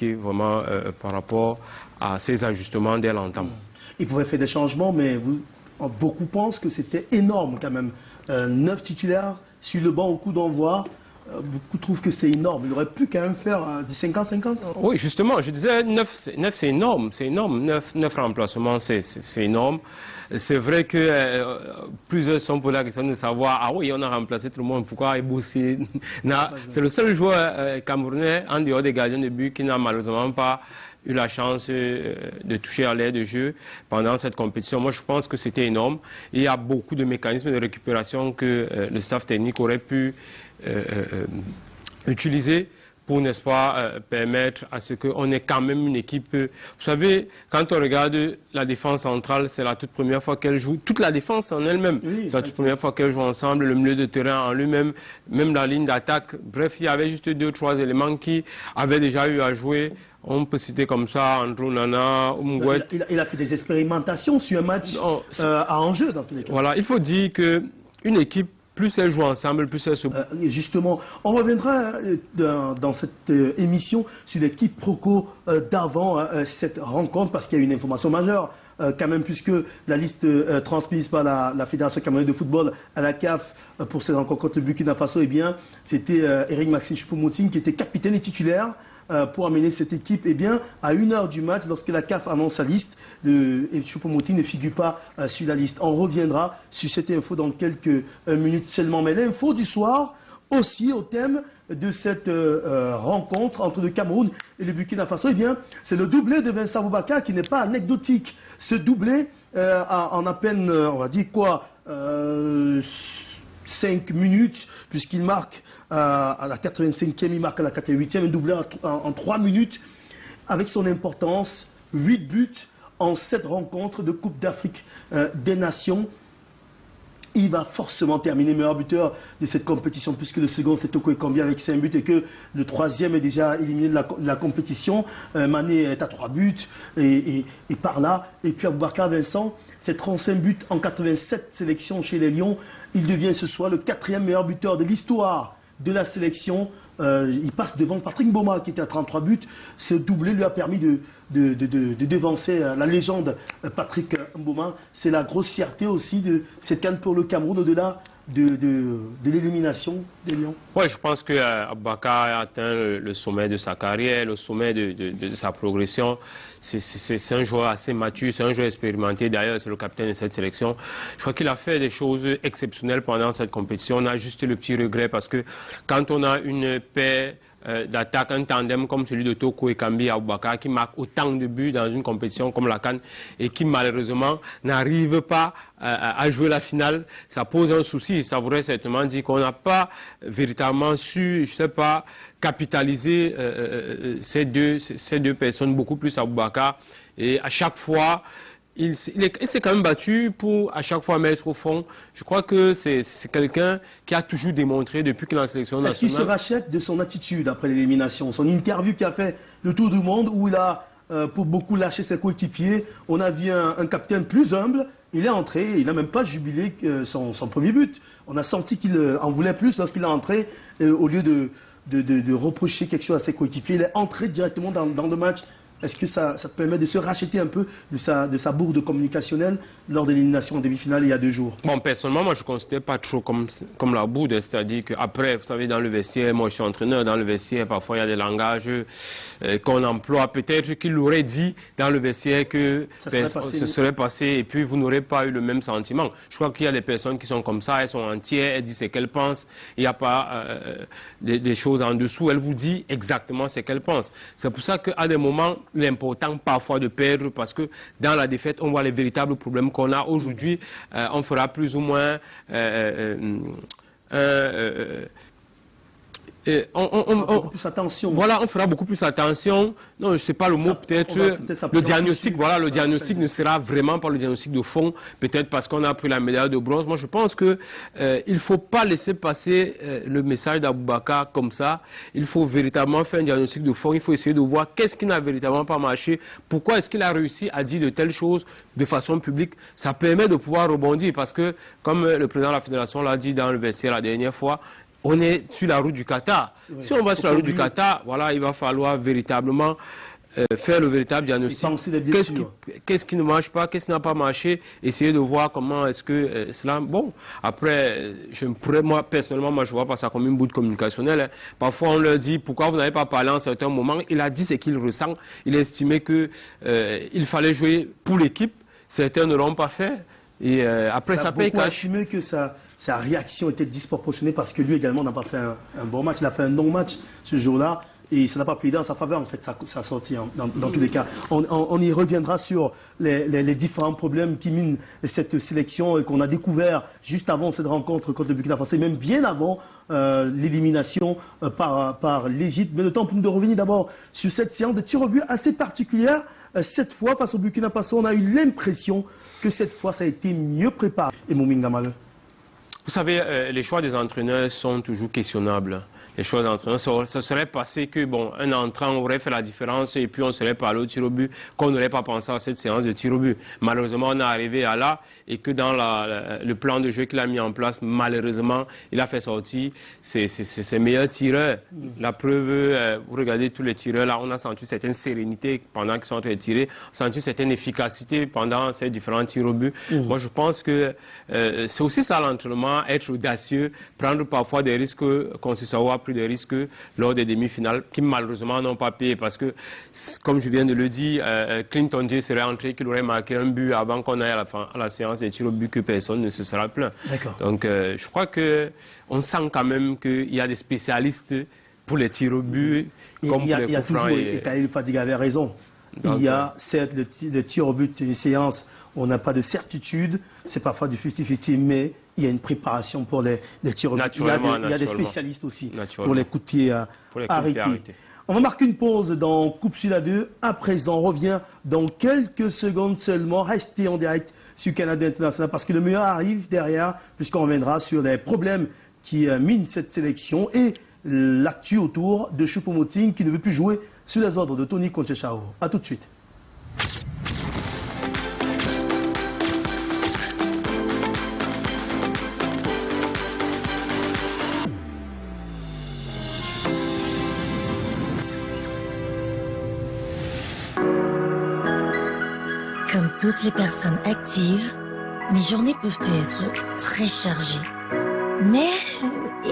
critiquer vraiment par rapport à ces ajustements dès l'entame. Il pouvait faire des changements, mais beaucoup pensent que c'était énorme quand même. 9 titulaires sur le banc au coup d'envoi. Beaucoup trouvent que c'est énorme. Il aurait pu quand même faire du 50-50. Oui, justement, je disais 9 c'est énorme, c'est énorme. 9 remplacements, c'est énorme. C'est vrai que plusieurs sont pour la question de savoir, ah oui, on a remplacé tout le monde, pourquoi Eboussi c'est le seul joueur camerounais, en dehors des gardiens de but, qui n'a malheureusement pas eu la chance de toucher à l'air de jeu pendant cette compétition. Moi, je pense que c'était énorme. Et il y a beaucoup de mécanismes de récupération que le staff technique aurait pu utiliser pour, n'est-ce pas, permettre à ce qu'on ait quand même une équipe. Vous savez, quand on regarde la défense centrale, c'est la toute première fois qu'elle joue. Toute la défense en elle-même, oui, c'est la toute première fois qu'elle joue ensemble. Le milieu de terrain en lui-même, même la ligne d'attaque. Bref, il y avait juste 2-3 éléments qui avaient déjà eu à jouer. On peut citer comme ça Andrew Nana, Umgwet. Il a fait des expérimentations sur un match à enjeu dans tous les cas. Voilà, il faut dire qu'une équipe, plus elle joue ensemble, plus elle se... justement, on reviendra dans cette émission sur les quiproquos d'avant cette rencontre, parce qu'il y a une information majeure, quand même, puisque la liste transmise par la Fédération camerounaise de football à la CAF pour cette rencontre contre le Burkina Faso, eh bien, c'était Eric Maxime Choupo-Moting qui était capitaine et titulaire pour amener cette équipe, eh bien, à 1h du match, lorsque la CAF annonce sa liste, Choupo-Moting ne figure pas sur la liste. On reviendra sur cette info dans quelques minutes seulement. Mais l'info du soir, aussi au thème de cette rencontre entre le Cameroun et le Burkina Faso, eh bien, c'est le doublé de Vincent Aboubakar qui n'est pas anecdotique. Ce doublé, en à peine, on va dire quoi, 5 minutes, puisqu'il marque à la 85e, il marque à la 88e, un doublé en 3 minutes, avec son importance, 8 buts en 7 rencontres de Coupe d'Afrique des Nations. Il va forcément terminer meilleur buteur de cette compétition, puisque le second c'est Toko Ekambi avec 5 buts et que le troisième est déjà éliminé de la compétition. Mané est à 3 buts et par là. Et puis Aboubakar Vincent, c'est 35 buts en 87 sélections chez les Lions. Il devient ce soir le 4e meilleur buteur de l'histoire de la sélection. Il passe devant Patrick Mboma qui était à 33 buts. Ce doublé lui a permis de devancer la légende Patrick Mboma. C'est la grosse fierté aussi de cette CAN pour le Cameroun au-delà de l'élimination des Lions. Oui, je pense que Aboubakar a atteint le sommet de sa carrière, le sommet de sa progression. C'est un joueur assez mature, c'est un joueur expérimenté. D'ailleurs, c'est le capitaine de cette sélection. Je crois qu'il a fait des choses exceptionnelles pendant cette compétition. On a juste le petit regret parce que quand on a une paire d'attaque, un tandem comme celui de Toko Ekambi et Aboubakar qui marque autant de buts dans une compétition comme la CAN et qui malheureusement n'arrive pas à jouer la finale, ça pose un souci. Ça voudrait certainement dire qu'on n'a pas véritablement su, je sais pas, capitaliser ces deux personnes, beaucoup plus Aboubakar. Et à chaque fois, il s'est quand même battu pour à chaque fois mettre au fond. Je crois que c'est quelqu'un qui a toujours démontré depuis qu'il est en sélection nationale. Est-ce qu'il se rachète de son attitude après l'élimination? Son interview qui a fait le tour du monde où il a pour beaucoup lâché ses coéquipiers. On a vu un capitaine plus humble. Il est entré, il n'a même pas jubilé son premier but. On a senti qu'il en voulait plus lorsqu'il est entré au lieu de reprocher quelque chose à ses coéquipiers. Il est entré directement dans le match. Est-ce que ça te permet de se racheter un peu de sa bourde communicationnelle lors de l'élimination en demi-finale il y a 2 jours? Bon, personnellement, moi, je ne considère pas trop comme la bourde. C'est-à-dire qu'après, vous savez, dans le vestiaire, moi, je suis entraîneur dans le vestiaire. Parfois, il y a des langages qu'on emploie. Peut-être qu'il aurait dit dans le vestiaire que ce serait passé et puis vous n'aurez pas eu le même sentiment. Je crois qu'il y a des personnes qui sont comme ça, elles sont entières, elles disent ce qu'elles pensent. Il n'y a pas des choses en dessous. Elle vous dit exactement ce qu'elles pensent. C'est pour ça qu'à des moments, l'important parfois de perdre parce que dans la défaite, on voit les véritables problèmes qu'on a aujourd'hui. On fera plus ou moins beaucoup plus attention. Voilà, on fera beaucoup plus attention. Non, je ne sais pas le mot, peut-être le diagnostic. Voilà, le diagnostic ne sera vraiment pas le diagnostic de fond, peut-être parce qu'on a pris la médaille de bronze. Moi, je pense que il ne faut pas laisser passer le message d'Aboubakar comme ça. Il faut véritablement faire un diagnostic de fond. Il faut essayer de voir qu'est-ce qui n'a véritablement pas marché. Pourquoi est-ce qu'il a réussi à dire de telles choses de façon publique? Ça permet de pouvoir rebondir parce que, comme le président de la fédération l'a dit dans le vestiaire la dernière fois, on est sur la route du Qatar. Oui, si on va sur la route du Qatar, voilà, il va falloir véritablement faire le véritable diagnostic. Qu'est-ce qui ne marche pas, qu'est-ce qui n'a pas marché, essayer de voir comment est-ce que cela... Bon, après, je pourrais, moi, personnellement, moi, je vois pas ça comme une boute communicationnelle. Hein. Parfois, on leur dit, pourquoi vous n'avez pas parlé en un certain moment. Il a dit ce qu'il ressent. Il a estimé que il fallait jouer pour l'équipe. Certains ne l'ont pas fait. Et après, ça paye cash. Il a estimé que sa réaction était disproportionnée parce que lui également n'a pas fait un bon match. Il a fait un non-match ce jour-là. Et ça n'a pas plaidé en sa faveur, en fait, sa sortie, hein, dans tous les cas. On y reviendra sur les différents problèmes qui minent cette sélection et qu'on a découvert juste avant cette rencontre contre le Burkina Faso, et même bien avant l'élimination par l'Égypte. Mais le temps pour nous de revenir d'abord sur cette séance de tir au but assez particulière. Cette fois, face au Burkina Faso, on a eu l'impression que cette fois, ça a été mieux préparé. Et Moumine Gamal. Vous savez, les choix des entraîneurs sont toujours questionnables. Les choix d'entraîneur, ça serait passé que, bon, un entrant aurait fait la différence et puis on serait parlé au tir au but, qu'on n'aurait pas pensé à cette séance de tir au but. Malheureusement, on est arrivé à là et que dans le plan de jeu qu'il a mis en place, malheureusement, il a fait sortir ses meilleurs tireurs. La preuve, vous regardez tous les tireurs là, on a senti une certaine sérénité pendant qu'ils sont en train de tirer, on a senti une certaine efficacité pendant ces différents tirs au but. Moi, je pense que c'est aussi ça l'entraînement, être audacieux, prendre parfois des risques qu'on se saura pris des risques lors des demi-finales qui malheureusement n'ont pas payé parce que, comme je viens de le dire, Clinton J serait entré qu'il aurait marqué un but avant qu'on aille à la séance des tirs au but que personne ne se sera plaint. Donc je crois qu'on sent quand même qu'il y a des spécialistes pour les tirs au but comme pour les coups francs. Et Khalil Fadiga avait raison. Donc, il y a certes le tir au but, une séance, on n'a pas de certitude, c'est parfois du 50-50, mais il y a une préparation pour les tirs au but. Il y a des spécialistes aussi pour les coups de pied arrêtés. On va marquer une pause dans Coupe Sud à 2. À présent, on revient dans quelques secondes seulement. Restez en direct sur Canada International parce que le meilleur arrive derrière, puisqu'on reviendra sur les problèmes qui minent cette sélection et l'actu autour de Choupo-Moting qui ne veut plus jouer sous les ordres de Tony Conchechao. A tout de suite. Comme toutes les personnes actives, mes journées peuvent être très chargées. Mais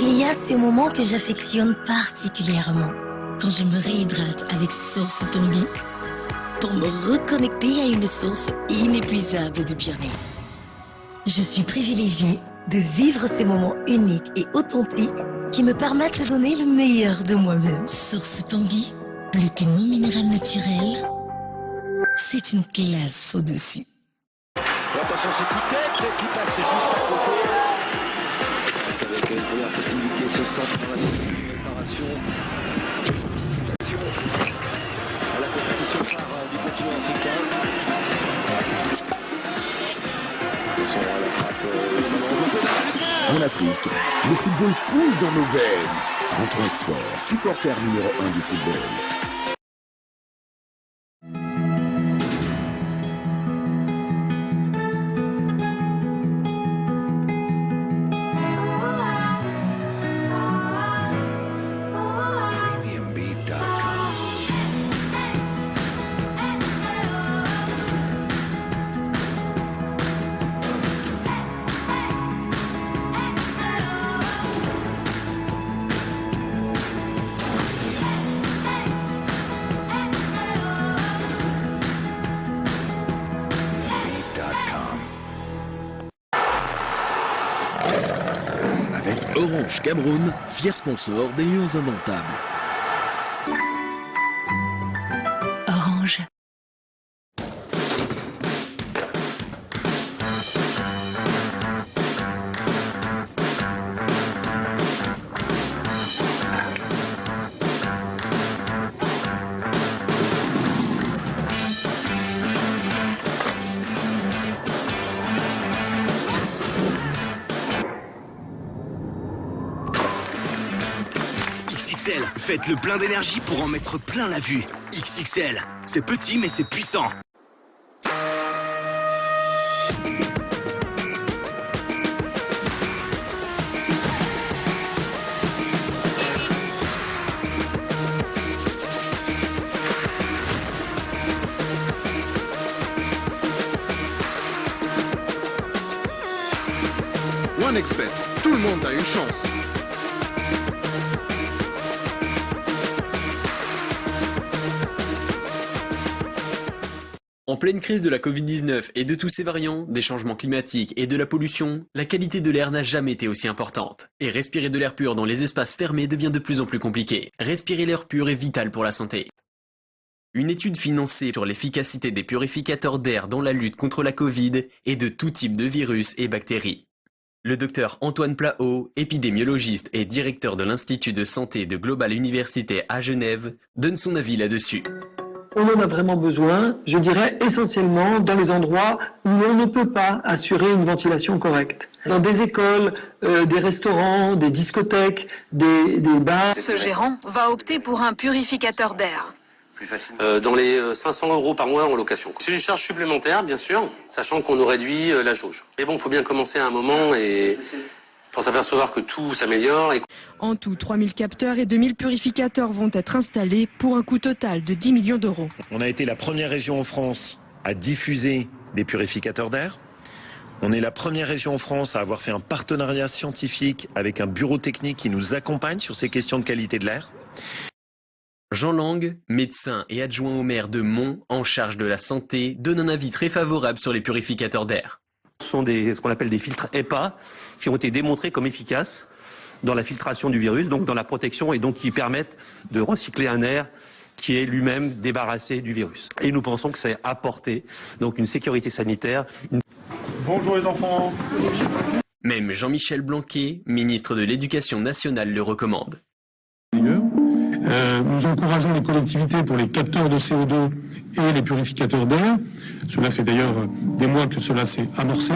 il y a ces moments que j'affectionne particulièrement. Quand je me réhydrate avec Source Tanguy pour me reconnecter à une source inépuisable de bien-être. Je suis privilégiée de vivre ces moments uniques et authentiques qui me permettent de donner le meilleur de moi-même. Source Tanguy, plus qu'une eau minérale naturelle, c'est une classe au-dessus. Attention, ce coup de tête qui passe juste à côté. Avec une première possibilité, ce centre dans la zone de préparation. Anticipation à la compétition phare du continent africain. Attention à la frappe. En Afrique, le football coule dans nos veines. 33 Export, supporter numéro 1 du football. Orange Cameroun, fier sponsor des Lions Indomptables. Orange. XXL, faites le plein d'énergie pour en mettre plein la vue. XXL, c'est petit mais c'est puissant. OneXBet, tout le monde a une chance. En pleine crise de la Covid-19 et de tous ses variants, des changements climatiques et de la pollution, la qualité de l'air n'a jamais été aussi importante. Et respirer de l'air pur dans les espaces fermés devient de plus en plus compliqué. Respirer l'air pur est vital pour la santé. Une étude financée sur l'efficacité des purificateurs d'air dans la lutte contre la Covid et de tout type de virus et bactéries. Le docteur Antoine Plahaut, épidémiologiste et directeur de l'Institut de santé de Global Université à Genève, donne son avis là-dessus. On en a vraiment besoin, je dirais essentiellement dans les endroits où on ne peut pas assurer une ventilation correcte. Dans des écoles, des restaurants, des discothèques, des bars. Ce gérant va opter pour un purificateur d'air. Dans les 500 € par mois en location. C'est une charge supplémentaire, bien sûr, sachant qu'on nous réduit la jauge. Mais bon, il faut bien commencer à un moment et pour s'apercevoir que tout s'améliore. En tout, 3000 capteurs et 2000 purificateurs vont être installés pour un coût total de 10 millions d'euros. On a été la première région en France à diffuser des purificateurs d'air. On est la première région en France à avoir fait un partenariat scientifique avec un bureau technique qui nous accompagne sur ces questions de qualité de l'air. Jean Lang, médecin et adjoint au maire de Mons en charge de la santé, donne un avis très favorable sur les purificateurs d'air. Ce sont ce qu'on appelle des filtres HEPA qui ont été démontrés comme efficaces dans la filtration du virus, donc dans la protection et donc qui permettent de recycler un air qui est lui-même débarrassé du virus. Et nous pensons que c'est apporté donc une sécurité sanitaire. Bonjour les enfants. Même Jean-Michel Blanquer, ministre de l'Éducation nationale, le recommande. Nous encourageons les collectivités pour les capteurs de CO2 et les purificateurs d'air. Cela fait d'ailleurs des mois que cela s'est amorcé.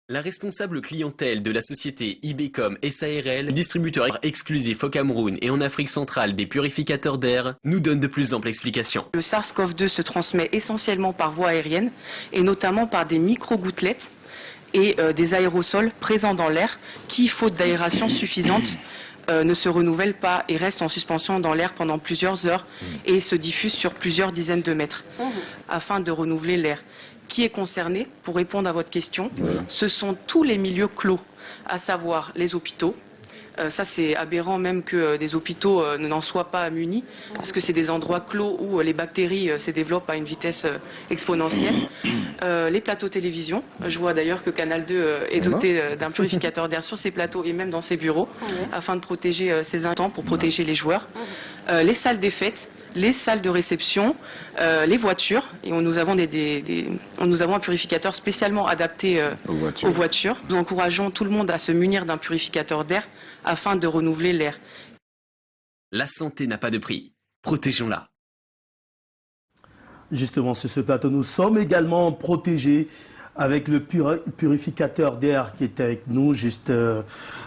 La responsable clientèle de la société Ibecom SARL, distributeur exclusif au Cameroun et en Afrique centrale des purificateurs d'air, nous donne de plus amples explications. Le SARS-CoV-2 se transmet essentiellement par voie aérienne et notamment par des micro-gouttelettes et des aérosols présents dans l'air qui, faute d'aération suffisante, ne se renouvellent pas et restent en suspension dans l'air pendant plusieurs heures et se diffusent sur plusieurs dizaines de mètres afin de renouveler l'air. Qui est concerné, pour répondre à votre question, ce sont tous les milieux clos, à savoir les hôpitaux. Ça, c'est aberrant même que des hôpitaux n'en soient pas munis, parce que c'est des endroits clos où les bactéries se développent à une vitesse exponentielle. Les plateaux télévision, je vois d'ailleurs que Canal 2 est doté d'un purificateur d'air sur ses plateaux et même dans ses bureaux, afin de protéger ses intents, pour protéger les joueurs. Les salles des fêtes, les salles de réception, les voitures, et nous avons un purificateur spécialement adapté aux voitures. Nous encourageons tout le monde à se munir d'un purificateur d'air afin de renouveler l'air. La santé n'a pas de prix. Protégeons-la. Justement, sur ce plateau, nous sommes également protégés avec le purificateur d'air qui est avec nous, juste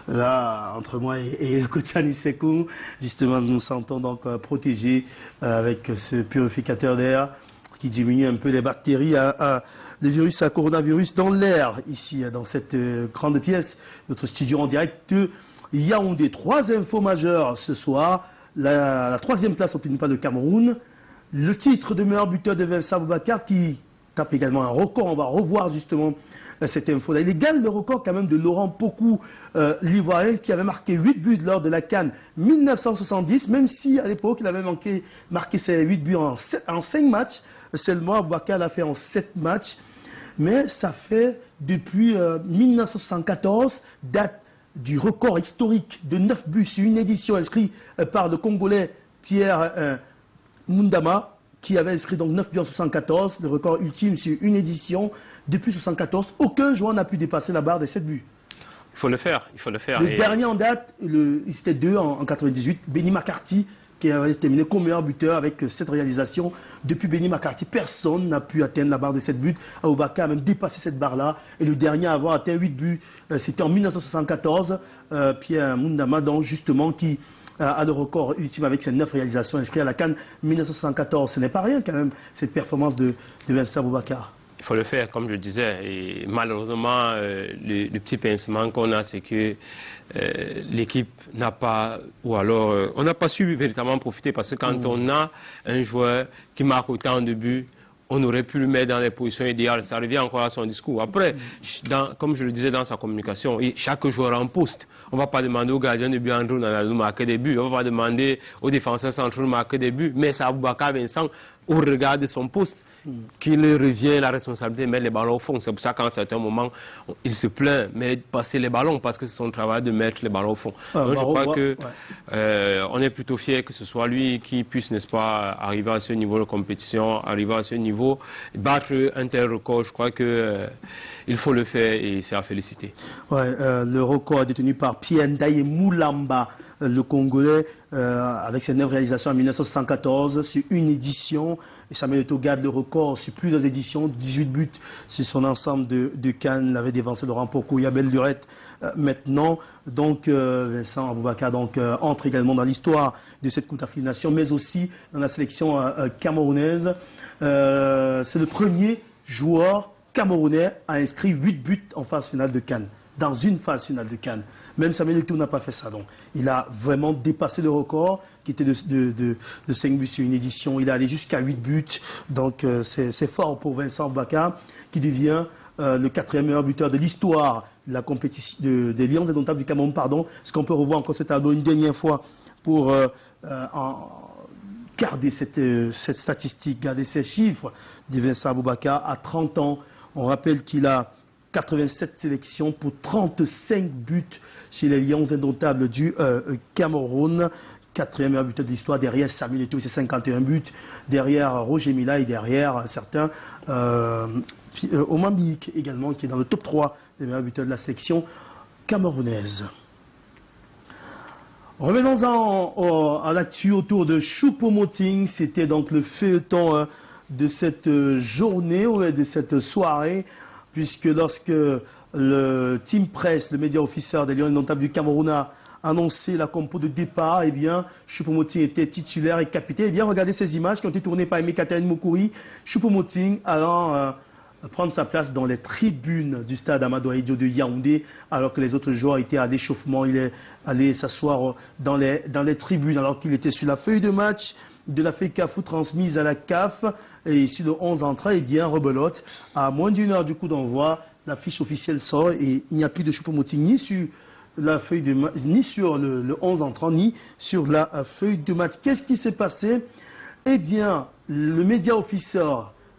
là, entre moi et Kotiani Sekou. Justement, nous nous sentons donc protégés avec ce purificateur d'air qui diminue un peu les bactéries, le virus à coronavirus dans l'air, ici, dans cette grande pièce, notre studio en direct de Yaoundé. 3 infos majeures ce soir. La 3e place obtenue par le Cameroun. Le titre de meilleur buteur de Vincent Boubacar qui tape également un record. On va revoir justement cette info-là. Il égale le record quand même de Laurent Pokou, l'Ivoirien, qui avait marqué 8 buts lors de la CAN 1970, même si à l'époque il avait marqué ses 8 buts en 5 matchs. Seulement, Boubacar l'a fait en 7 matchs. Mais ça fait depuis 1974, date du record historique de 9 buts sur une édition inscrite par le Congolais Pierre Mundama, qui avait inscrit donc 9 buts en 1974, le record ultime sur une édition depuis 1974. Aucun joueur n'a pu dépasser la barre des 7 buts. Il faut le faire, il faut le faire. Le dernier en date, c'était 2 en 1998, Benny McCarthy, qui avait terminé comme meilleur buteur avec cette réalisation. Depuis Benny McCarthy, personne n'a pu atteindre la barre de 7 buts. Aboubakar a même dépassé cette barre-là. Et le dernier à avoir atteint 8 buts, c'était en 1974, Pierre Mundama, donc justement, qui a le record ultime avec ses 9 réalisations inscrites à la CAN 1974. Ce n'est pas rien quand même, cette performance de Vincent Aboubakar. Il faut le faire, comme je disais. Et malheureusement, le petit pincement qu'on a, c'est que l'équipe n'a pas, ou alors on n'a pas su véritablement profiter, parce que quand on a un joueur qui marque autant de buts, on aurait pu le mettre dans les positions idéales. Ça revient encore à son discours. Après, comme je le disais dans sa communication, chaque joueur en poste. On ne va pas demander aux gardiens de but Andrew Nanadou de marquer des buts. On ne va pas demander aux défenseurs centraux de marquer des buts. Mais c'est Aboubakar Vincent, au regard de son poste, qu'il revient la responsabilité de mettre les ballons au fond. C'est pour ça qu'à un certain moment, il se plaint, mais de passer les ballons, parce que c'est son travail de mettre les ballons au fond. Donc je crois que on est plutôt fiers que ce soit lui qui puisse, n'est-ce pas, arriver à ce niveau de compétition, arriver à ce niveau, battre un tel record. Je crois que il faut le faire et c'est à féliciter. Le record est détenu par Pierre Ndaye Moulamba, le Congolais, avec ses 9 réalisations en 1974 sur une édition. Et Samuel Eto'o garde le record sur plusieurs éditions, 18 buts sur son ensemble de CAN. Il avait dévancé Laurent Poko, Yabel Lurette maintenant. Donc Vincent Aboubakar entre également dans l'histoire de cette Coupe d'Afrique des Nations, mais aussi dans la sélection camerounaise. C'est le premier joueur camerounais a inscrit 8 buts en phase finale de CAN, dans une phase finale de CAN. Même Samuel Eto'o n'a pas fait ça. Donc, il a vraiment dépassé le record qui était de 5 buts sur une édition. Il est allé jusqu'à 8 buts. Donc, c'est fort pour Vincent Aboubakar qui devient le 4e meilleur buteur de l'histoire de la compétition des Lions indomptables du Cameroun. Est-ce qu'on peut revoir encore ce tableau une dernière fois pour garder cette statistique, garder ces chiffres de Vincent Aboubakar à 30 ans. On rappelle qu'il a 87 sélections pour 35 buts chez les Lions indomptables du Cameroun. 4e meilleur buteur de l'histoire, derrière Samuel Eto'o, c'est 51 buts, derrière Roger Mila et derrière un certain Omambik également, qui est dans le top 3 des meilleurs buteurs de la sélection camerounaise. Revenons à l'actu autour de Choupo-Moting. C'était donc le feuilleton de cette journée, de cette soirée, puisque lorsque le Team Press, le média officiel des Lions indomptables du Cameroun, a annoncé la compo de départ, eh bien, Choupo-Moting était titulaire et capitaine. Eh bien, regardez ces images qui ont été tournées par Aimé Catherine Moukouri. Choupo-Moting allant prendre sa place dans les tribunes du stade Amadou Ahidjo de Yaoundé, alors que les autres joueurs étaient à l'échauffement. Il est allé s'asseoir dans les tribunes, alors qu'il était sur la feuille de match de la FECAFOOT transmise à la CAF. Et sur le 11 entrant, eh bien, rebelote. À moins d'une heure du coup d'envoi, la fiche officielle sort et il n'y a plus de Choupo-Moting ni sur la feuille de match, ni sur le 11 entrant, ni sur la feuille de match. Qu'est-ce qui s'est passé? Eh bien, le média officiel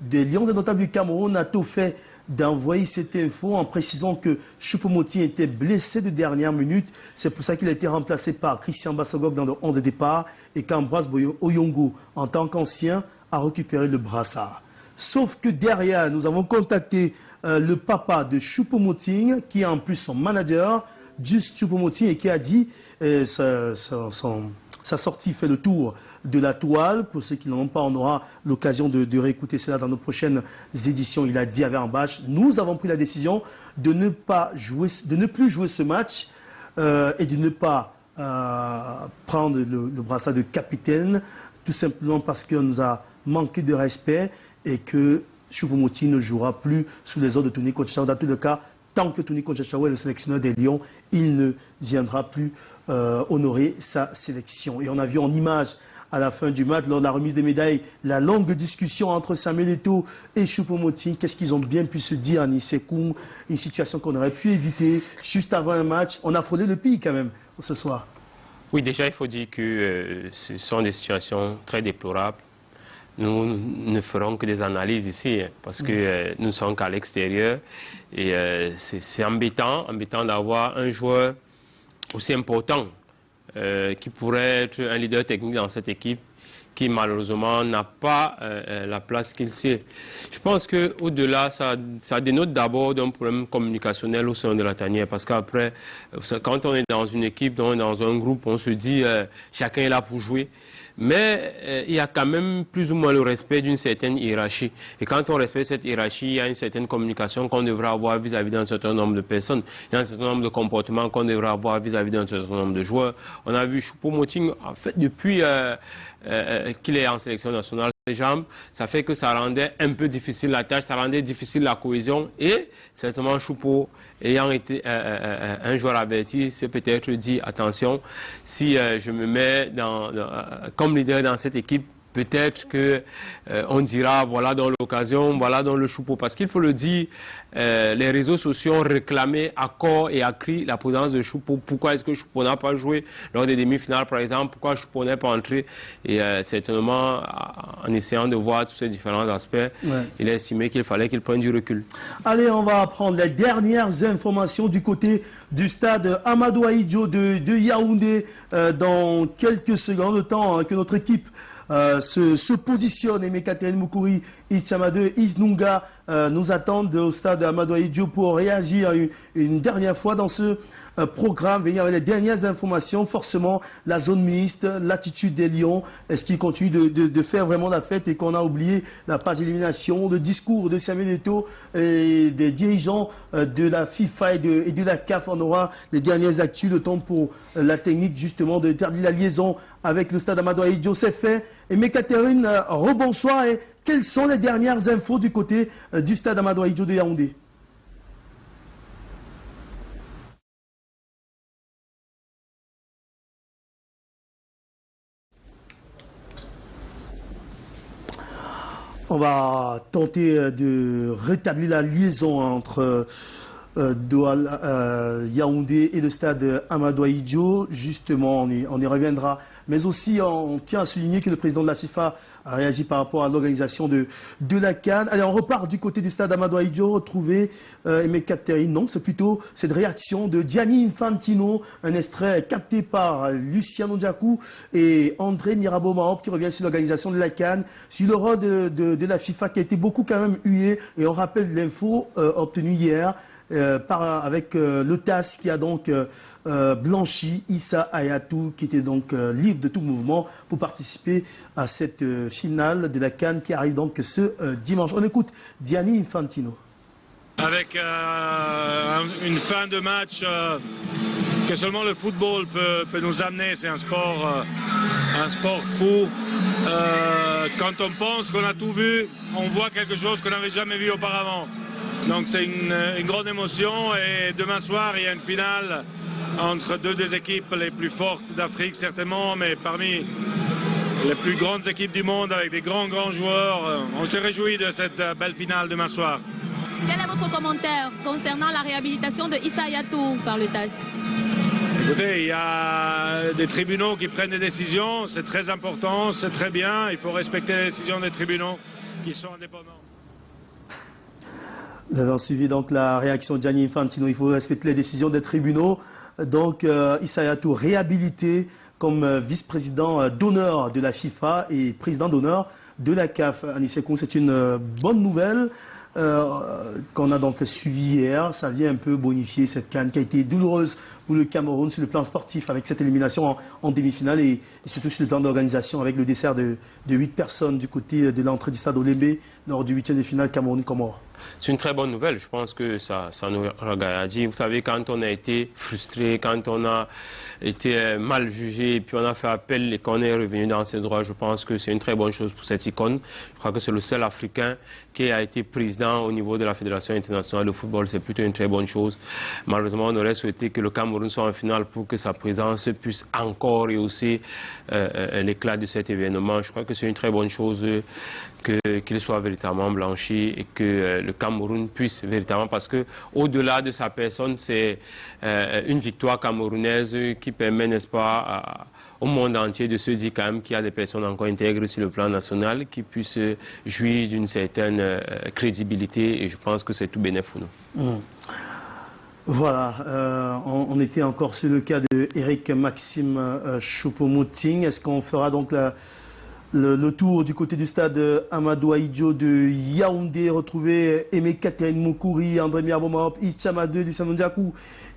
des Lions indomptables du Cameroun a tout fait d'envoyer cette info en précisant que Choupo-Moting était blessé de dernière minute. C'est pour ça qu'il a été remplacé par Christian Bassogog dans le 11 de départ et qu'Ambroise Oyongo, en tant qu'ancien, a récupéré le brassard. Sauf que derrière, nous avons contacté le papa de Choupo-Moting, qui est en plus son manager, Just Choupo-Moting, et qui a dit sa sortie fait le tour de la toile. Pour ceux qui n'en ont pas, on aura l'occasion de réécouter cela dans nos prochaines éditions. Il a dit avec Ambache, nous avons pris la décision de ne plus jouer ce match et de ne pas prendre le brassard de capitaine, tout simplement parce qu'on nous a manqué de respect et que Choupo-Moting ne jouera plus sous les ordres de Tony Kochachawa. Dans tous les cas, tant que Tony Kochachawa est le sélectionneur des Lions, il ne viendra plus honorer sa sélection. Et on a vu en image à la fin du match, lors de la remise des médailles, la longue discussion entre Samuel Eto'o et Choupo-Moting. Qu'est-ce qu'ils ont bien pu se dire à Nisekou? Une situation qu'on aurait pu éviter juste avant un match. On a frôlé le pays quand même ce soir. Oui, déjà, il faut dire que ce sont des situations très déplorables. Nous ne ferons que des analyses ici, parce que nous ne sommes qu'à l'extérieur. Et c'est embêtant d'avoir un joueur aussi important qui pourrait être un leader technique dans cette équipe, qui malheureusement n'a pas la place qu'il sait. Je pense qu'au-delà, ça dénote d'abord d'un problème communicationnel au sein de la tanière, parce qu'après, quand on est dans une équipe, dans un groupe, on se dit chacun est là pour jouer. Mais il y a quand même plus ou moins le respect d'une certaine hiérarchie. Et quand on respecte cette hiérarchie, il y a une certaine communication qu'on devrait avoir vis-à-vis d'un certain nombre de personnes. Il y a un certain nombre de comportements qu'on devrait avoir vis-à-vis d'un certain nombre de joueurs. On a vu Choupo-Moting, en fait, depuis qu'il est en sélection nationale, les jambes, ça fait que ça rendait un peu difficile la tâche, ça rendait difficile la cohésion. Et certainement, Choupo, ayant été un joueur averti, c'est peut-être dit, attention, si je me mets comme leader dans cette équipe, peut-être que on dira voilà dans l'occasion, voilà dans le Choupo. Parce qu'il faut le dire, les réseaux sociaux ont réclamé à corps et à cri la présence de Choupo. Pourquoi est-ce que Choupo n'a pas joué lors des demi-finales, par exemple? Pourquoi Choupo n'est pas entré? Et certainement, en essayant de voir tous ces différents aspects, il a estimé qu'il fallait qu'il prenne du recul. Allez, on va prendre les dernières informations du côté du stade Amadou Ahidjo de Yaoundé dans quelques secondes, le temps que notre équipe se positionne. Et Mekaterine Moukouri, Ichamade, Isnunga nous attendent au stade Amadou Ahidjo pour réagir une dernière fois dans ce programme, venir avec les dernières informations. Forcément, la zone mixte, l'attitude des Lions, est-ce qu'ils continuent de faire vraiment la fête et qu'on a oublié la page d'élimination, le discours de Samuel Eto'o et des dirigeants de la FIFA et de la CAF. On aura les dernières actus, le temps pour la technique justement de établir la liaison avec le stade Amadou Ahidjo. C'est fait. Et Mekaterine, rebonsoir. Et quelles sont les dernières infos du côté du stade Amadou Ahidjo de Yaoundé? On va tenter de rétablir la liaison entre Yaoundé et le stade Amadou Ahidjo. Justement, on y reviendra. Mais aussi, on tient à souligner que le président de la FIFA a réagi par rapport à l'organisation de la CAN. Allez, on repart du côté du stade Amadou Ahidjo, retrouver Mekaterine. Non, c'est plutôt cette réaction de Gianni Infantino, un extrait capté par Luciano Ndiakou et André Mirabeau-Mahop qui revient sur l'organisation de la CAN, sur le rôle de la FIFA qui a été beaucoup quand même hué. Et on rappelle l'info obtenue hier avec le TAS qui a donc blanchi Issa Hayatou qui était donc libre de tout mouvement pour participer à cette finale de la CAN qui arrive donc ce dimanche. On écoute Gianni Infantino. Avec une fin de match que seulement le football peut nous amener, c'est un sport fou. Quand on pense qu'on a tout vu, on voit quelque chose qu'on n'avait jamais vu auparavant. Donc c'est une grande émotion et demain soir il y a une finale entre deux des équipes les plus fortes d'Afrique certainement, mais parmi les plus grandes équipes du monde avec des grands joueurs. On se réjouit de cette belle finale demain soir. Quel est votre commentaire concernant la réhabilitation de Issa Hayatou par le TAS? Écoutez, il y a des tribunaux qui prennent des décisions, c'est très important, c'est très bien, il faut respecter les décisions des tribunaux qui sont indépendants. Nous avons suivi donc la réaction de Gianni Infantino. Il faut respecter les décisions des tribunaux. Donc Issa Hayatou réhabilité comme vice-président d'honneur de la FIFA et président d'honneur de la CAF. Anissé Koum, c'est une bonne nouvelle qu'on a donc suivi hier. Ça vient un peu bonifier cette CAN qui a été douloureuse pour le Cameroun sur le plan sportif avec cette élimination en demi-finale et surtout sur le plan d'organisation avec le dessert de 8 personnes du côté de l'entrée du stade Olembe lors du 8e de finale Cameroun-Comores. C'est une très bonne nouvelle. Je pense que ça nous regarde. Vous savez, quand on a été frustré, quand on a été mal jugé, et puis on a fait appel et qu'on est revenu dans ses droits, je pense que c'est une très bonne chose pour cette icône. Je crois que c'est le seul Africain qui a été président au niveau de la Fédération internationale de football. C'est plutôt une très bonne chose. Malheureusement, on aurait souhaité que le Cameroun soit en finale pour que sa présence puisse encore rehausser l'éclat de cet événement. Je crois que c'est une très bonne chose qu'il soit véritablement blanchi et que le Cameroun puisse véritablement, parce que au-delà de sa personne, c'est une victoire camerounaise qui permet, n'est-ce pas, au monde entier de se dire quand même qu'il y a des personnes encore intègres sur le plan national qui puissent jouir d'une certaine crédibilité, et je pense que c'est tout bénéfique pour nous. Voilà, on était encore sur le cas de Eric Maxime Choupo-Moting. Est-ce qu'on fera donc le tour du côté du stade Amadou Ahidjo de Yaoundé, retrouver Mekaterine Moukouri, André Mirabeau-Mahop, Ichamade, Luciano Ndiakou,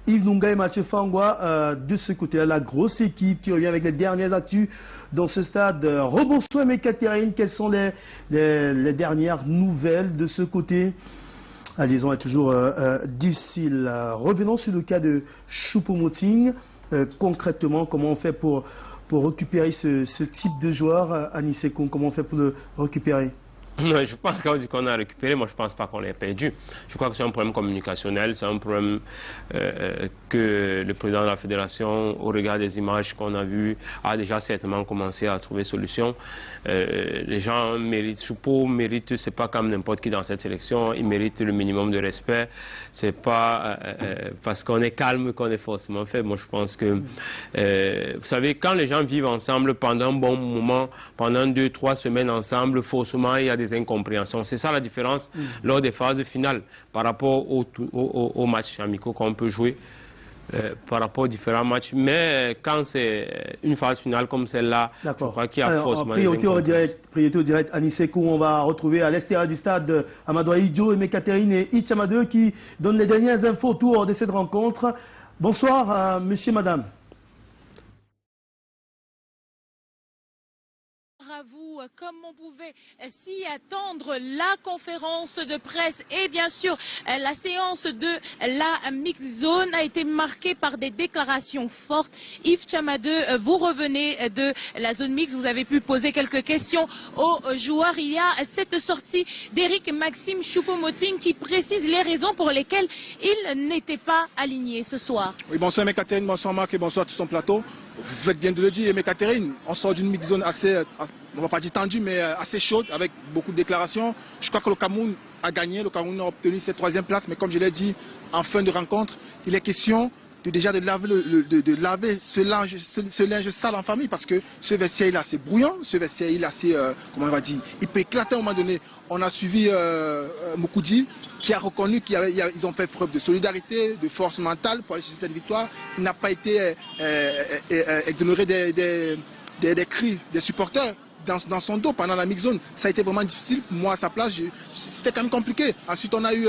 Yves Nunga et Mathieu Fangwa. De ce côté-là, la grosse équipe qui revient avec les dernières actus dans ce stade. Rebonsoir Mekaterine, quelles sont les dernières nouvelles de ce côté? La liaison est toujours difficile. Revenons sur le cas de Choupo-Moting. Concrètement, comment on fait pour récupérer ce type de joueur, Anissé Koum, comment on fait pour le récupérer? Non, je pense qu'on a récupéré, moi je ne pense pas qu'on l'ait perdu. Je crois que c'est un problème communicationnel, c'est un problème que le président de la fédération, au regard des images qu'on a vues, a déjà certainement commencé à trouver solution. Les gens méritent, Choupo mérite, c'est pas comme n'importe qui dans cette sélection, il mérite le minimum de respect. C'est pas parce qu'on est calme qu'on est forcément faible. Moi je pense que, vous savez, quand les gens vivent ensemble pendant un bon moment, pendant 2-3 semaines ensemble, forcément il y a des incompréhensions. C'est ça la différence lors des phases finales par rapport aux matchs amicaux qu'on peut jouer, par rapport aux différents matchs. Mais quand c'est une phase finale comme celle-là, je crois qu'il y a forcément des incompréhensions. Priorité au direct, Anisekou, on va retrouver à l'extérieur du stade Amadou Ahidjo, Aimé Catherine et Hitchamadeu qui donnent les dernières infos autour de cette rencontre. Bonsoir, monsieur, madame. À vous, comme on pouvait s'y attendre, la conférence de presse et bien sûr la séance de la mixed zone a été marquée par des déclarations fortes. Yves Tchamadeu, vous revenez de la zone mixte, vous avez pu poser quelques questions aux joueurs. Il y a cette sortie d'Éric Maxime Choupo-Moting qui précise les raisons pour lesquelles il n'était pas aligné ce soir. Oui, bonsoir Catherine, bonsoir Marc et bonsoir tout son plateau. Vous faites bien de le dire, mais Catherine, on sort d'une mixed zone assez, on va pas dire tendue, mais assez chaude, avec beaucoup de déclarations. Je crois que le Cameroun a gagné, le Cameroun a obtenu cette 3e place, mais comme je l'ai dit en fin de rencontre, il est question de laver ce linge sale en famille, parce que ce vestiaire il est assez brouillant, ce vestiaire il est assez, comment on va dire, il peut éclater à un moment donné. On a suivi Moukoudi, qui a reconnu qu'ils ont fait preuve de solidarité, de force mentale pour aller chercher cette victoire. Il n'a pas été exonéré des cris des supporters dans son dos pendant la mix zone. Ça a été vraiment difficile. Moi, à sa place, c'était quand même compliqué. Ensuite, on a eu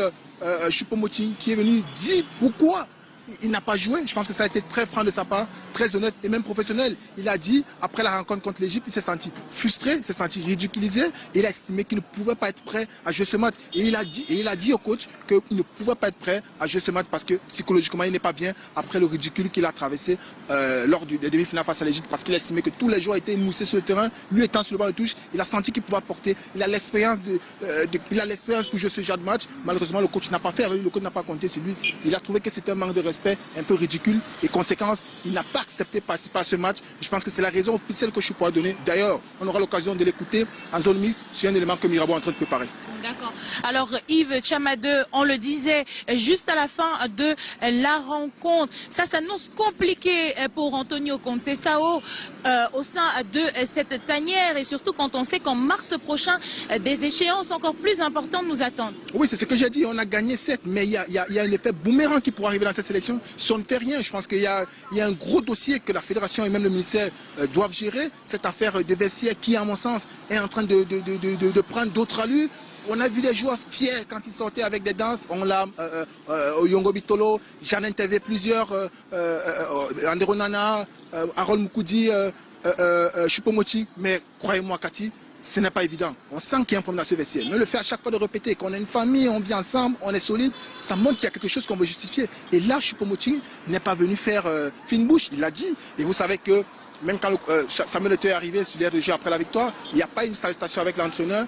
Choupo-Moting qui est venu dire pourquoi il n'a pas joué. Je pense que ça a été très franc de sa part, très honnête et même professionnel. Il a dit, après la rencontre contre l'Égypte, il s'est senti frustré, il s'est senti ridiculisé. Et il a estimé qu'il ne pouvait pas être prêt à jouer ce match. Et il a dit au coach qu'il ne pouvait pas être prêt à jouer ce match parce que psychologiquement, il n'est pas bien après le ridicule qu'il a traversé lors des demi-finales face à l'Égypte. Parce qu'il a estimé que tous les joueurs étaient moussés sur le terrain. Lui étant sur le banc de touche, il a senti qu'il pouvait apporter. Il a l'expérience pour jouer ce genre de match. Malheureusement, le coach n'a pas fait. Le coach n'a pas compté sur lui. Il a trouvé que c'était un manque de respect un peu ridicule et conséquence, il n'a pas accepté de participer à ce match. Je pense que c'est la raison officielle que je pourrais donner. D'ailleurs, on aura l'occasion de l'écouter en zone mixte sur un élément que Mirabeau est en train de préparer. D'accord. Alors Yves Tchamadeu, on le disait juste à la fin de la rencontre, ça s'annonce compliqué pour Antonio Conceição au sein de cette tanière et surtout quand on sait qu'en mars prochain, des échéances encore plus importantes nous attendent. Oui, c'est ce que j'ai dit, on a gagné 7, mais il y a un effet boomerang qui pourrait arriver dans cette sélection si on ne fait rien. Je pense qu'il y a un gros dossier que la fédération et même le ministère doivent gérer, cette affaire de vestiaire qui, à mon sens, est en train de prendre d'autres allures. On a vu des joueurs fiers quand ils sortaient avec des danses. On l'a au Yongo Bitolo, j'en ai interviewé plusieurs, Andero Nana, Harold Moukoudi, Choupo-Moting, mais croyez-moi Cathy, ce n'est pas évident. On sent qu'il y a un problème dans ce vestiaire. Mais le fait à chaque fois de répéter qu'on a une famille, on vit ensemble, on est solide, ça montre qu'il y a quelque chose qu'on veut justifier. Et là, Choupo-Moting n'est pas venu faire fine bouche, il l'a dit. Et vous savez que même quand Samuel Eto'o est arrivé sur l'air de jeu après la victoire, il n'y a pas eu une salutation avec l'entraîneur.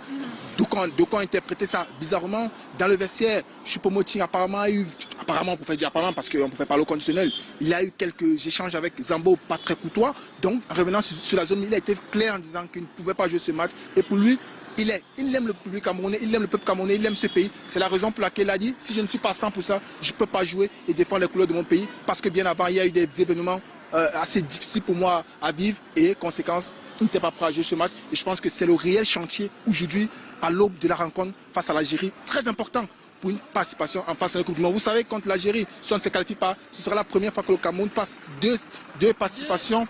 Donc on a interprété ça bizarrement. Dans le vestiaire, Choupo-Moting apparemment pour faire dire apparemment parce qu'on ne pouvait parler au conditionnel, il a eu quelques échanges avec Zambo pas très courtois. Donc en revenant sur la zone, il a été clair en disant qu'il ne pouvait pas jouer ce match. Et pour lui, il aime le public camerounais, il aime le peuple camerounais, il aime ce pays. C'est la raison pour laquelle il a dit, si je ne suis pas 100%, je ne peux pas jouer et défendre les couleurs de mon pays. Parce que bien avant, il y a eu des événements assez difficiles pour moi à vivre et conséquence, il n'était pas prêt à jouer ce match. Et je pense que c'est le réel chantier aujourd'hui, à l'aube de la rencontre face à l'Algérie, très important pour une participation en face à la Coupe du Monde. Vous savez, contre l'Algérie, si on ne se qualifie pas, ce sera la première fois que le Cameroun passe deux participations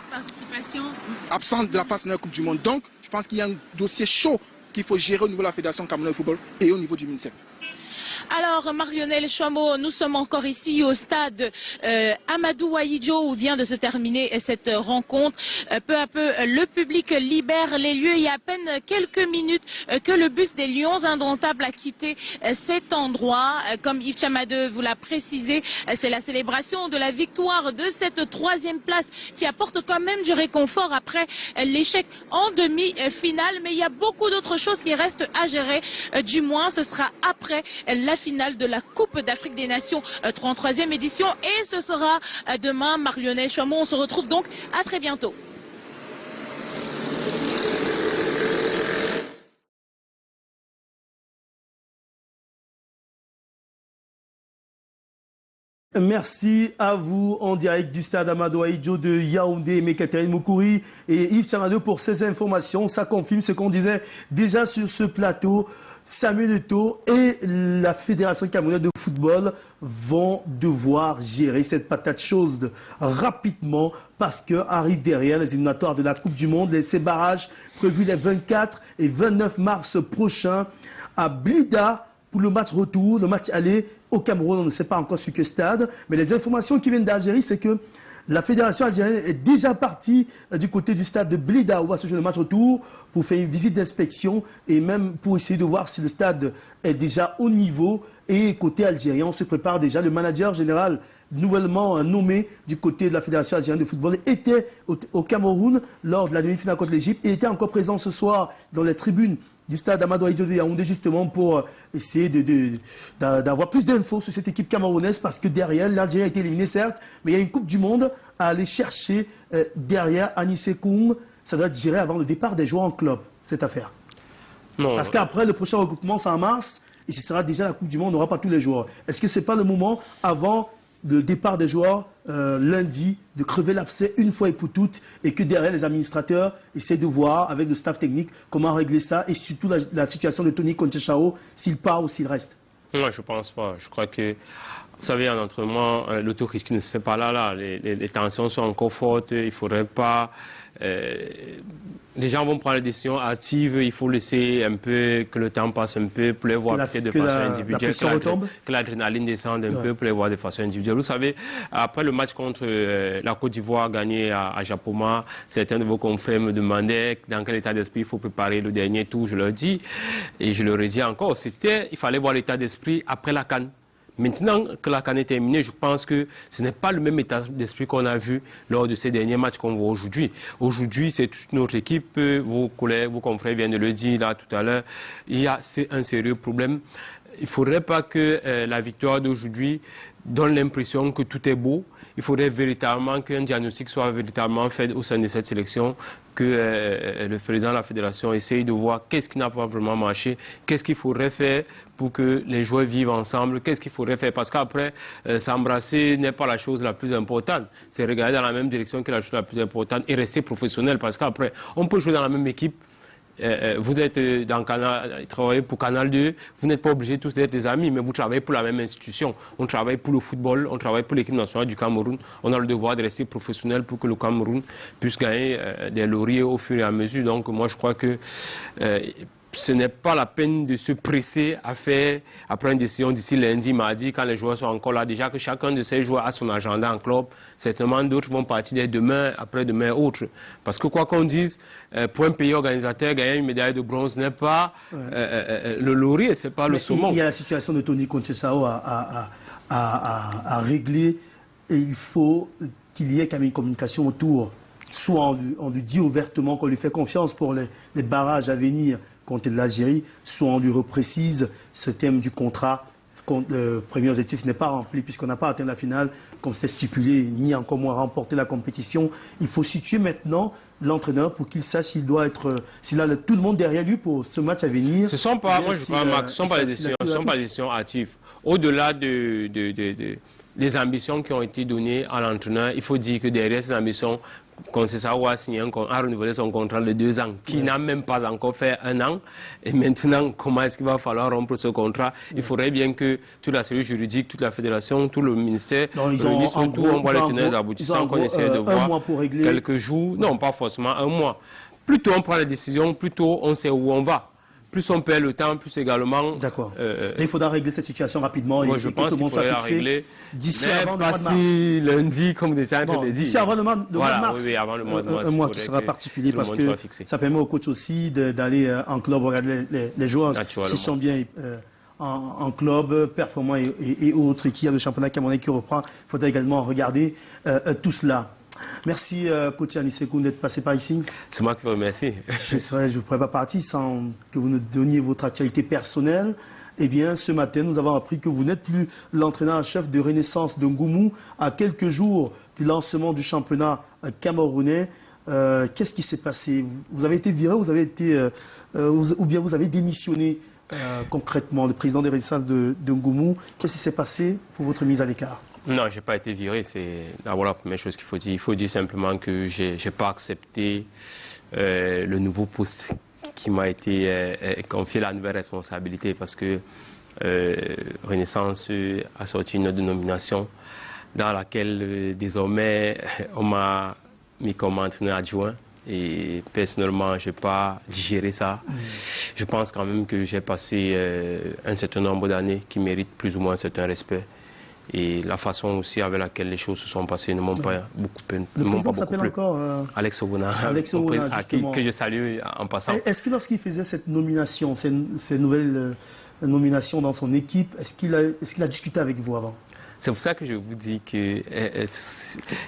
absentes de la phase de la Coupe du Monde. Donc, je pense qu'il y a un dossier chaud qu'il faut gérer au niveau de la Fédération camerounaise de football et au niveau du MINSEP. Alors, Marionel Chouamau, nous sommes encore ici au stade Amadou Ahidjo où vient de se terminer cette rencontre. Peu à peu, le public libère les lieux. Il y a à peine quelques minutes que le bus des Lions Indomptables a quitté cet endroit. Comme Yves Chamadeu vous l'a précisé, c'est la célébration de la victoire de cette 3e place qui apporte quand même du réconfort après l'échec en demi-finale. Mais il y a beaucoup d'autres choses qui restent à gérer. Du moins, ce sera après la finale de la Coupe d'Afrique des Nations, 33e édition. Et ce sera demain. Marionel Chouamau, on se retrouve donc à très bientôt. Merci à vous en direct du stade Amadou Ahidjo de Yaoundé, Catherine Moukouri et Yves Chamadeu pour ces informations. Ça confirme ce qu'on disait déjà sur ce plateau. Samuel Eto'o et la Fédération camerounaise de football vont devoir gérer cette patate chaude rapidement parce que arrivent derrière les éliminatoires de la Coupe du Monde, ces barrages prévus les 24 et 29 mars prochains à Blida pour le match retour, le match aller au Cameroun. On ne sait pas encore sur quel stade, mais les informations qui viennent d'Algérie, c'est que la fédération algérienne est déjà partie du côté du stade de Blida où va se jouer le match retour pour faire une visite d'inspection et même pour essayer de voir si le stade est déjà au niveau. Et côté algérien, on se prépare déjà. Le manager général nouvellement nommé du côté de la Fédération algérienne de football était au Cameroun lors de la demi-finale contre l'Égypte et était encore présent ce soir dans les tribunes du stade Amadou Ahidjo de Yaoundé justement pour essayer d'avoir plus d'infos sur cette équipe camerounaise parce que derrière, l'Algérie a été éliminée certes, mais il y a une Coupe du Monde à aller chercher derrière Anissé Koum. Ça doit être géré avant le départ des joueurs en club, cette affaire. Non. Parce qu'après, le prochain regroupement, c'est en mars et ce sera déjà la Coupe du Monde, on n'aura pas tous les joueurs. Est-ce que ce n'est pas le moment avant le départ des joueurs lundi, de crever l'abcès une fois et pour toutes et que derrière les administrateurs essaient de voir avec le staff technique comment régler ça et surtout la situation de Tony Conchechao, s'il part ou s'il reste? Non, je ne pense pas. Je crois que, vous savez, en entraînement, l'autocritique ne se fait pas là. Les tensions sont encore fortes. Il ne faudrait pas... les gens vont prendre des décisions hâtives, il faut laisser un peu que le temps passe un peu pour les voir peut-être de façon individuelle, que l'adrénaline descende un peu pour les voir de façon individuelle. Vous savez, après le match contre la Côte d'Ivoire gagné à Japoma, certains de vos confrères me demandaient dans quel état d'esprit il faut préparer le dernier tour. Je leur dis, et je leur ai dit encore, il fallait voir l'état d'esprit après la CAN. Maintenant que la CAN est terminée, je pense que ce n'est pas le même état d'esprit qu'on a vu lors de ces derniers matchs qu'on voit aujourd'hui. Aujourd'hui, c'est toute notre équipe, vos collègues, vos confrères viennent de le dire là tout à l'heure, c'est un sérieux problème. Il ne faudrait pas que la victoire d'aujourd'hui donne l'impression que tout est beau. Il faudrait véritablement qu'un diagnostic soit véritablement fait au sein de cette sélection, que le président de la fédération essaye de voir qu'est-ce qui n'a pas vraiment marché, qu'est-ce qu'il faudrait faire pour que les joueurs vivent ensemble, qu'est-ce qu'il faudrait faire. Parce qu'après, s'embrasser n'est pas la chose la plus importante. C'est regarder dans la même direction que la chose la plus importante et rester professionnel. Parce qu'après, on peut jouer dans la même équipe. Vous êtes travaillez pour Canal 2, vous n'êtes pas obligés tous d'être des amis, mais vous travaillez pour la même institution. On travaille pour le football, on travaille pour l'équipe nationale du Cameroun. On a le devoir de rester professionnel pour que le Cameroun puisse gagner des lauriers au fur et à mesure. Donc moi je crois que ce n'est pas la peine de se presser à prendre une décision d'ici lundi, mardi, quand les joueurs sont encore là. Déjà que chacun de ces joueurs a son agenda en club. Certainement, d'autres vont partir dès demain, après-demain, autres. Parce que quoi qu'on dise, pour un pays organisateur, gagner une médaille de bronze n'est pas le laurier, c'est pas le saumon. Il y a la situation de Tony Conchechao à régler et il faut qu'il y ait quand même une communication autour. Soit on lui dit ouvertement qu'on lui fait confiance pour les barrages à venir contre l'Algérie, soit on lui reprécise ce thème du contrat. Le premier objectif n'est pas rempli puisqu'on n'a pas atteint la finale comme c'était stipulé, ni encore moins remporter la compétition. Il faut situer maintenant l'entraîneur pour qu'il sache s'il doit être, s'il a tout le monde derrière lui pour ce match à venir. Ce ne sont pas, moi je crois, Max, ce ne sont pas des décisions hâtives. Au-delà des ambitions qui ont été données à l'entraîneur, il faut dire que derrière ces ambitions, Conceição a signé a renouvelé son contrat de 2 ans, qui n'a même pas encore fait 1 an. Et maintenant, comment est-ce qu'il va falloir rompre ce contrat? Il faudrait bien que toute la cellule juridique, toute la fédération, tout le ministère réunissent tout, on voit les tenants aboutissants, qu'on essaie de voir quelques jours. Non, pas forcément 1 mois. Plus tôt on prend la décision, plus tôt on sait où on va. plus on perd le temps, plus également... D'accord. Il faudra régler cette situation rapidement. Moi, je pense qu'il faudrait la régler d'ici avant le mois de mars. Lundi, comme des gens bon, d'ici avant le mois de mars. Oui, avant le mois de mars. Un mois qui sera particulier parce que ça permet aux coachs aussi d'aller en club, regarder les joueurs s'ils sont bien en club, performants et autres, et qu'il y a le championnat camerounais qui reprend. Il faudra également regarder tout cela. Merci, coach Yannis Sekou, d'être passé par ici. C'est moi qui vous remercie. Je ne pourrais pas partir sans que vous nous donniez votre actualité personnelle. Eh bien, ce matin, nous avons appris que vous n'êtes plus l'entraîneur-chef de Renaissance de Ngoumou à quelques jours du lancement du championnat camerounais. Qu'est-ce qui s'est passé? Vous avez été viré, ou bien vous avez démissionné concrètement, le président de Renaissance de Ngoumou? Qu'est-ce qui s'est passé pour votre mise à l'écart? Non, je n'ai pas été viré. C'est d'abord la première chose qu'il faut dire. Il faut dire simplement que je n'ai pas accepté le nouveau poste qui m'a été confié, la nouvelle responsabilité, parce que Renaissance a sorti une dénomination dans laquelle désormais on m'a mis comme entraîneur adjoint. Et personnellement, je n'ai pas digéré ça. Je pense quand même que j'ai passé un certain nombre d'années qui méritent plus ou moins un certain respect. Et la façon aussi avec laquelle les choses se sont passées ne m'ont pas beaucoup plu. Le président s'appelle encore Alex Ogona, que je salue en passant. Est-ce que lorsqu'il faisait cette nomination, ces nouvelles nominations dans son équipe, est-ce qu'il a discuté avec vous avant? C'est pour ça que je vous dis que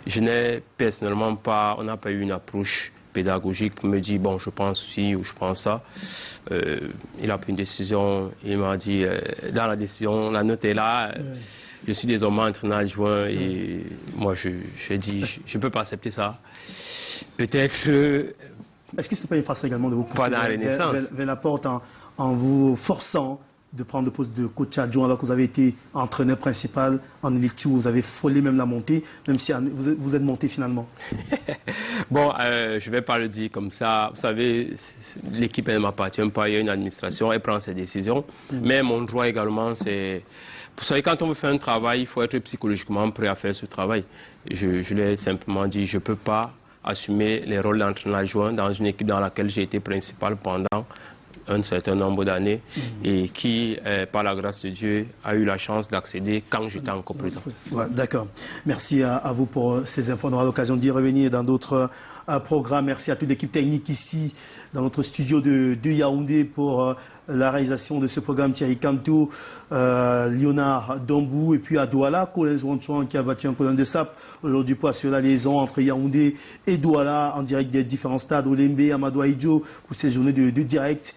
je n'ai personnellement pas, on n'a pas eu une approche pédagogique pour me dire, bon, je pense ci ou je pense ça. Il a pris une décision, il m'a dit, dans la décision, la note est là. Je suis désormais entraîneur adjoint et moi, je dis, je ne peux pas accepter ça. Peut-être... Est-ce que ce n'est pas une façon également de vous pousser vers la porte en vous forçant de prendre le poste de coach adjoint alors que vous avez été entraîneur principal en Elite 2, vous avez frôlé même la montée, même si vous êtes monté finalement? Bon, je ne vais pas le dire comme ça. Vous savez, l'équipe ne m'appartient pas, il y a une administration, elle prend ses décisions. Mais mon droit également, c'est... Vous savez, quand on veut faire un travail, il faut être psychologiquement prêt à faire ce travail. Je lui ai simplement dit, je ne peux pas assumer les rôles d'entraîneur adjoint dans une équipe dans laquelle j'ai été principal pendant un certain nombre d'années et qui, par la grâce de Dieu, a eu la chance d'accéder quand j'étais encore présent. Ouais, d'accord. Merci à vous pour ces infos. On aura l'occasion d'y revenir dans d'autres programmes. Merci à toute l'équipe technique ici, dans notre studio de Yaoundé pour la réalisation de ce programme. Thierry Kanto, Léonard Dombou et puis à Douala, Colin Zouanchouan qui a battu un colonne de sap aujourd'hui pour assurer la liaison entre Yaoundé et Douala en direct des différents stades. Olembe, Amadou Aïdjo pour ces journées de direct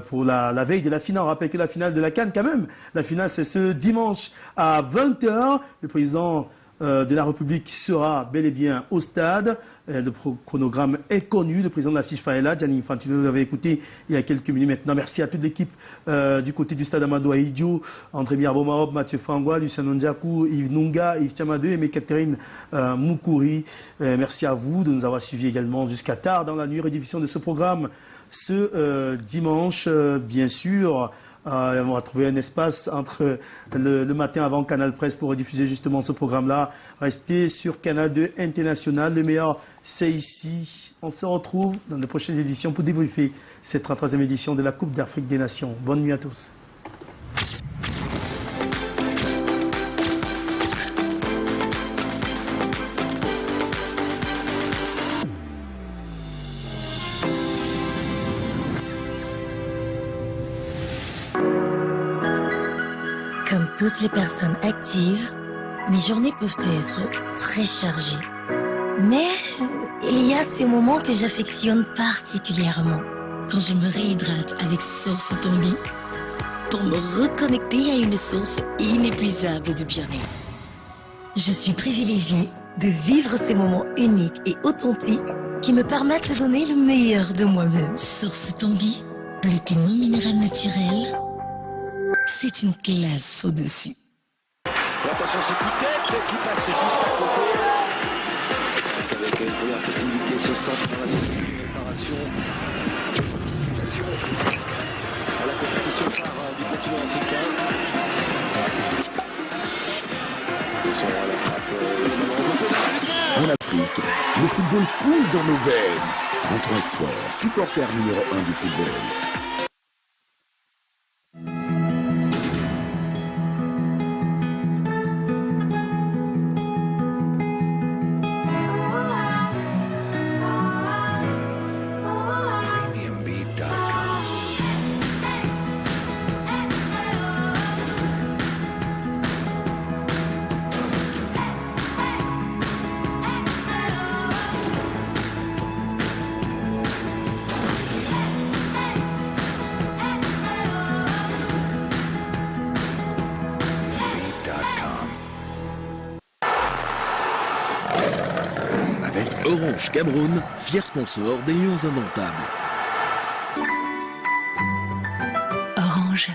pour la veille de la finale. On rappelle que la finale de la CAN quand même, la finale c'est ce dimanche à 20h. Le président de la République sera bel et bien au stade. Le chronogramme est connu. Le président de la FIFA est là. Gianni Infantino, vous l'avez écouté il y a quelques minutes maintenant. Merci à toute l'équipe du côté du stade Amadou Aïdjo, André Miarbo-Marob, Mathieu Frangois, Lucien Ndjakou, Yves Nunga, Yves Tchamadeu et Catherine Moukouri. Merci à vous de nous avoir suivis également jusqu'à tard dans la nuit. Rediffusion de ce programme ce dimanche, bien sûr. On va trouver un espace entre le matin avant Canal Presse pour rediffuser justement ce programme-là. Restez sur Canal 2 International. Le meilleur, c'est ici. On se retrouve dans les prochaines éditions pour débriefer cette 33e édition de la Coupe d'Afrique des Nations. Bonne nuit à tous. Comme toutes les personnes actives, mes journées peuvent être très chargées. Mais il y a ces moments que j'affectionne particulièrement. Quand je me réhydrate avec Source Tanguy pour me reconnecter à une source inépuisable de bien-être. Je suis privilégiée de vivre ces moments uniques et authentiques qui me permettent de donner le meilleur de moi-même. Source Tanguy, plus qu'une eau minérale naturelle, c'est une classe au-dessus. Attention, ce coup de tête qui passe juste à côté. Avec une première possibilité, ce centre dans la préparation. Anticipation à la compétition phare du continent africain. Attention à la frappe. En Afrique, le football coule dans nos veines. 33 Export, supporter numéro 1 du football. Orange Cameroun, fier sponsor des Lions Indomptables. Orange.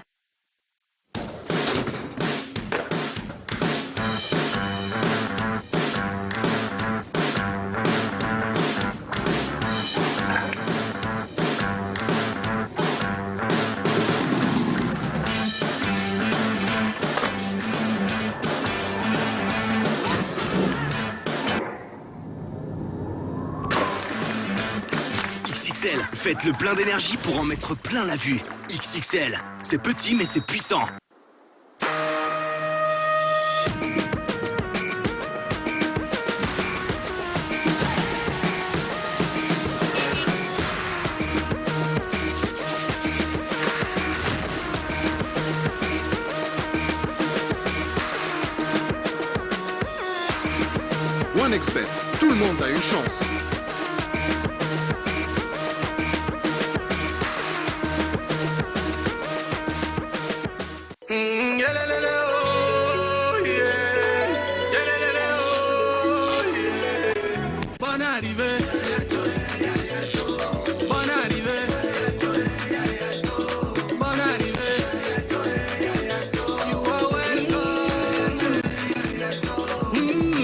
XXL, faites le plein d'énergie pour en mettre plein la vue. XXL, c'est petit mais c'est puissant. OneXBet, tout le monde a une chance. La la la la.